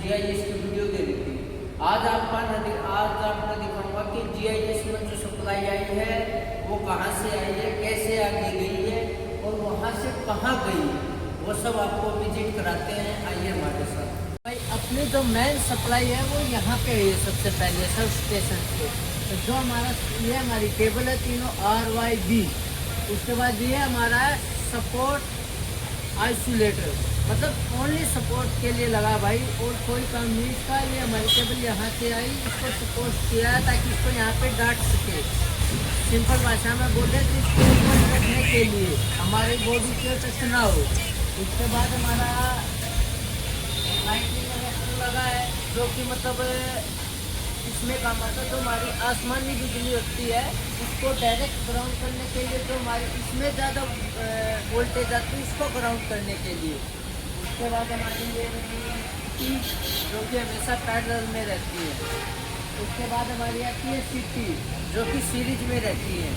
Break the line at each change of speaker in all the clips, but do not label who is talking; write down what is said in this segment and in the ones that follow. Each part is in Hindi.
GIS की वीडियो दे दी थी। आज आपको दिखाऊंगा कि GIS में जो सप्लाई आई है वो कहाँ से आई है, कैसे आगे गई है और वहाँ से कहाँ गई, वो सब आपको विजिट कराते हैं। आइए हमारे साथ। भाई अपनी जो मेन सप्लाई है वो यहाँ पे है। सबसे पहले सब स्टेशन पे तो जो हमारी केबल है तीनों RYB। उसके बाद ये हमारा है सपोर्ट आइसोलेटर, मतलब ओनली सपोर्ट के लिए लगा भाई, और कोई काम नहीं इसका। ये हमारी केबल यहाँ से आई, इसको सपोर्ट किया ताकि इसको यहाँ पे डांट सके। सिंपल भाषा में बोले तो इसको ऊपर रखने के लिए हमारी बॉडी पे टच ना हो। उसके बाद हमारा लाइटिंग लगा है जो कि मतलब इसमें काम आता है। जो हमारी आसमानी बिजली होती है उसको डायरेक्ट ग्राउंड करने के लिए, जो हमारी इसमें ज़्यादा वोल्टेज आती है उसको ग्राउंड करने के लिए। उसके बाद हमारी ये जो कि हमेशा पैरेलल में रहती है। उसके बाद हमारी आती है CT जो कि सीरीज में रहती है।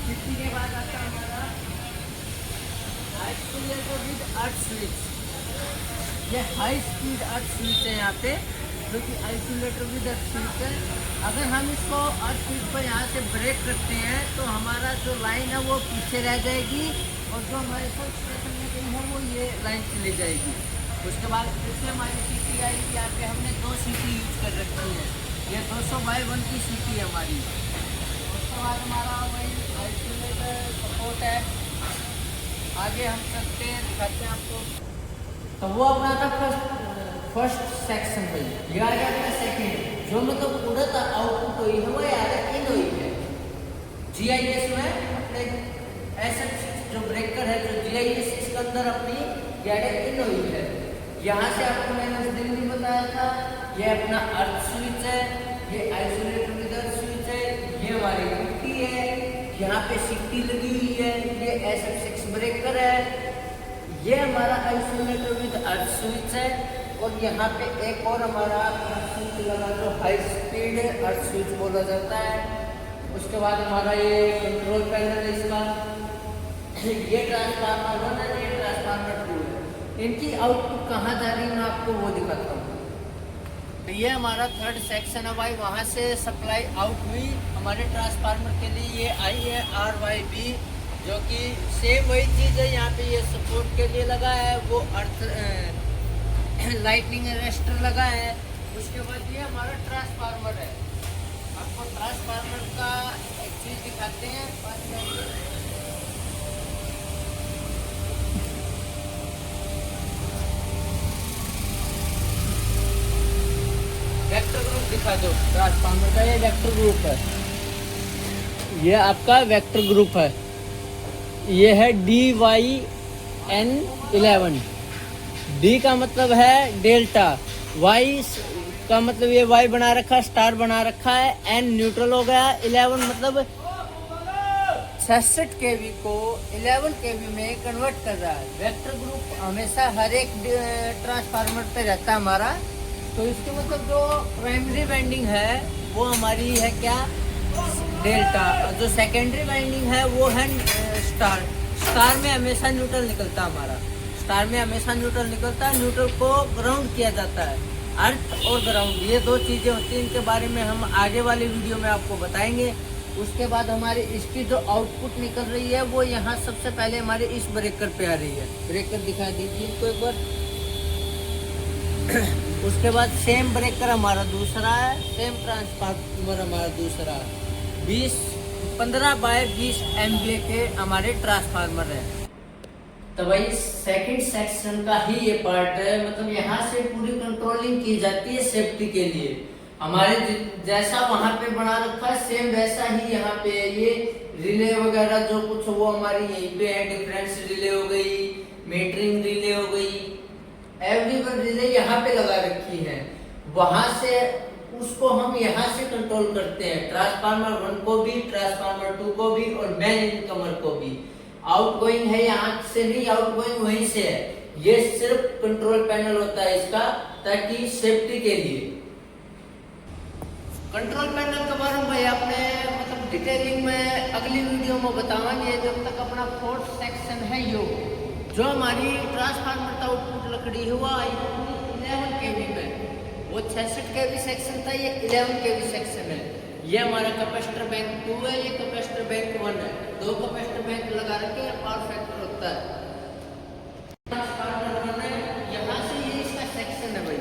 CT के बाद आता है हमारा आइसोलेटर विद अर्थ स्विच। ये हाई स्पीड अर्थ स्विच है यहाँ पे, जो कि आइसोलेटर विद अर्थ स्विच है। अगर हम इसको अर्थ स्विच पर यहाँ से ब्रेक करते हैं तो हमारा जो लाइन है वो पीछे रह जाएगी और जो हमारे सब स्टेशन में गई है वो ये लाइन चली जाएगी। उसके बाद फिर हमारी CT आई, यहाँ पे हमने 2 CT यूज कर रखी है। ये 200/1 की CT है हमारी। उसके बाद हमारा वही आइसोलेटर सपोर्ट है। आगे हम चलते हैं, दिखाते हैं आपको। तो वो अपना था फर्स्ट सेक्शन में। ये आ गया था सेकेंड, जो मतलब पूरा था आउटपुट हुई है वो यार इन हुई है। GIS में अपने ऐसा जो ब्रेकर है, जो GIS इसके अंदर अपनी डायरेक्ट इन हुई है। यहाँ से आपको मैंने उस दिन भी बताया था, ये अपना अर्थ स्विच है, ये आइसोलेटर विद अर्थ स्विच है, ये हमारी UT है, यहाँ पे CT लगी हुई है, ये SF6 ब्रेकर है, ये हमारा आइसोलेटर विद अर्थ स्विच है। और यहाँ पे एक और हमारा अर्थ स्विच लगा जो हाई स्पीड अर्थ स्विच बोला जाता है। उसके बाद हमारा ये कंट्रोल पैनल है इसका, ये ट्रांसफार्मर 1 है, ये ट्रांसफार्मर 2 है। इनकी आउटपुट कहाँ जा रही है मैं आपको वो दिखाता हूँ। तो ये हमारा थर्ड सेक्शन है भाई, वहाँ से सप्लाई आउट हुई हमारे ट्रांसफार्मर के लिए। ये आई है RYB, जो कि सेम वही चीज़ है। यहाँ पे ये सपोर्ट के लिए लगा है, वो अर्थ लाइटनिंग अरेस्टर लगा है। उसके बाद ये हमारा ट्रांसफार्मर है। आपको ट्रांसफार्मर का एक चीज़ दिखाते हैं। वेक्टर ग्रुप दिखा दो ट्रांसफार्मर का। ये वेक्टर ग्रुप है, ये आपका वेक्टर ग्रुप है। ये है DYN11। D का मतलब है डेल्टा, Y का मतलब ये Y बना रखा है, स्टार बना रखा है, N न्यूट्रल हो गया, 11 मतलब 66 kV को 11 kV में कन्वर्ट कर रहा है। वेक्टर ग्रुप हमेशा हर एक ट्रांसफार्मर पे रहता है हमारा। तो इसके मतलब जो प्राइमरी वाइंडिंग है वो हमारी है क्या, डेल्टा। जो सेकेंडरी वाइंडिंग है वो है स्टार। स्टार में हमेशा न्यूट्रल निकलता है हमारा, स्टार में हमेशा न्यूट्रल निकलता है। न्यूट्रल को ग्राउंड किया जाता है। अर्थ और ग्राउंड ये 2 चीज़ें होती हैं, इनके बारे में हम आगे वाली वीडियो में आपको बताएंगे। उसके बाद हमारी इसकी जो आउटपुट निकल रही है वो यहाँ सबसे पहले हमारे इस ब्रेकर पे आ रही है। ब्रेकर दिखा दीजिए इसको एक बार। उसके बाद सेम ब्रेकर हमारा दूसरा है, सेम ट्रांसफार्मर हमारा दूसरा है। 15/20 MVA के हमारे ट्रांसफार्मर है। तो भाई सेकंड सेक्शन का ही ये पार्ट है, मतलब यहाँ से पूरी कंट्रोलिंग की जाती है सेफ्टी के लिए। हमारे जैसा वहाँ पे बना रखा है सेम वैसा ही यहाँ पे ये रिले वगैरह जो कुछ वो हमारी यहीं पे है। डिफरेंस रिले हो गई, मीटरिंग रिले हो गई, एवरीवन रिले यहाँ पे लगा रखी है। वहां से उसको हम यहाँ से कंट्रोल करते हैं, ट्रांसफार्मर 1 को भी, ट्रांसफार्मर 2 को भी और मेन इनकमर को भी। आउट गोइंग है यहाँ से नहीं, आउट गोइंग वहीं से है। ये सिर्फ कंट्रोल पैनल होता है इसका, ताकि सेफ्टी के लिए। कंट्रोल पैनल के बारे में भाई आपने मतलब डिटेलिंग में अगली वीडियो में बताएंगे। जब तक अपना फोर्थ सेक्शन है जो हमारी ट्रांसफार्मर का आउटपुट लकड़ी हुआ 11 केवी में, वो 66 केवी सेक्शन था, ये 11 केवी सेक्शन है। ये हमारा कैपेसिटर बैंक 2 है, ये कैपेसिटर बैंक 1 है, 2 कैपेसिटर बैंक लगा रखे हैं, पावर फैक्टर होता है। ट्रांसफार्मर 1 है, यहाँ से ये इसका सेक्शन है भाई,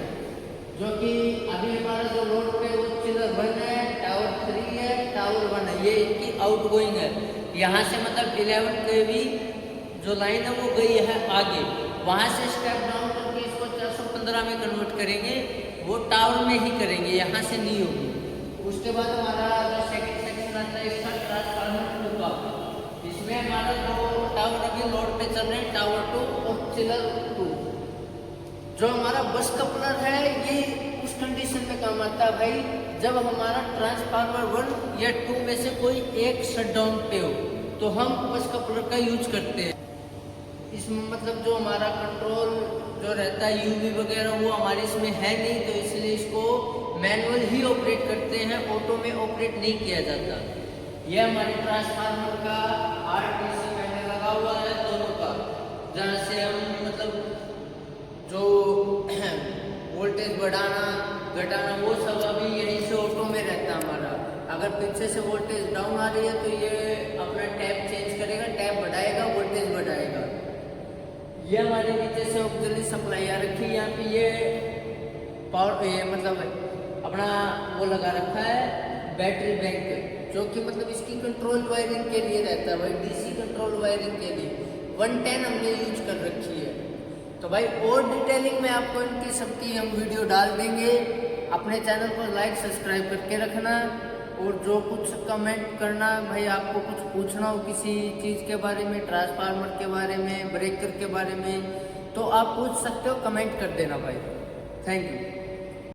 जो कि अभी हमारा जो रोड पे वो चिलर 1 है, टावर 3 है, टावर 1 है, ये इनकी आउटगोइंग है। यहाँ से मतलब 11 केवी जो लाइन है वो गई है आगे, वहाँ से स्टेप डाउन करके इसको 415 में कन्वर्ट करेंगे, वो टावर में ही करेंगे, यहाँ से नहीं होगी। उसके बाद हमारा जो सेकंड सेक्शन आता है इसका ट्रांसफार्मर 2 का, इसमें हमारा जो टावर अभी लोड पे चल रहे हैं टावर 2 और चिलर 2। जो हमारा बस कपलर है ये उस कंडीशन में काम आता है भाई, जब हमारा ट्रांसफार्मर 1 या 2 में से कोई एक शटडाउन पे हो, तो हम बस कपलर का यूज करते हैं। इसमें मतलब जो हमारा कंट्रोल जो रहता है यूवी वगैरह वो हमारे इसमें है नहीं, तो इसलिए इसको मैनुअल ही ऑपरेट करते हैं, ऑटो में ऑपरेट नहीं किया जाता। यह हमारे ट्रांसफार्मर का आरटीसी पैनल लगा हुआ है दोनों का, जहाँ से हम मतलब जो वोल्टेज बढ़ाना घटाना वो सब अभी यहीं से ऑटो में रहता है हमारा। अगर पीछे से वोल्टेज डाउन आ रही है तो ये अपना टैप चेंज करेगा, टैप बढ़ाएगा, वोल्टेज बढ़ाएगा। ये हमारे नीचे से ऑक्सिलरी सप्लाई आ रखी है, यहाँ पे ये पावर ये मतलब अपना वो लगा रखा है बैटरी बैंक, जो कि मतलब इसकी कंट्रोल वायरिंग के लिए रहता है भाई, डीसी कंट्रोल वायरिंग के लिए 110 हमने यूज कर रखी है। तो भाई और डिटेलिंग में आपको इनकी सबकी हम वीडियो डाल देंगे। अपने चैनल को लाइक सब्सक्राइब करके रखना, और जो कुछ कमेंट करना भाई, आपको कुछ पूछना हो किसी चीज़ के बारे में, ट्रांसफार्मर के बारे में, ब्रेकर के बारे में, तो आप पूछ सकते हो, कमेंट कर देना भाई। Thank you.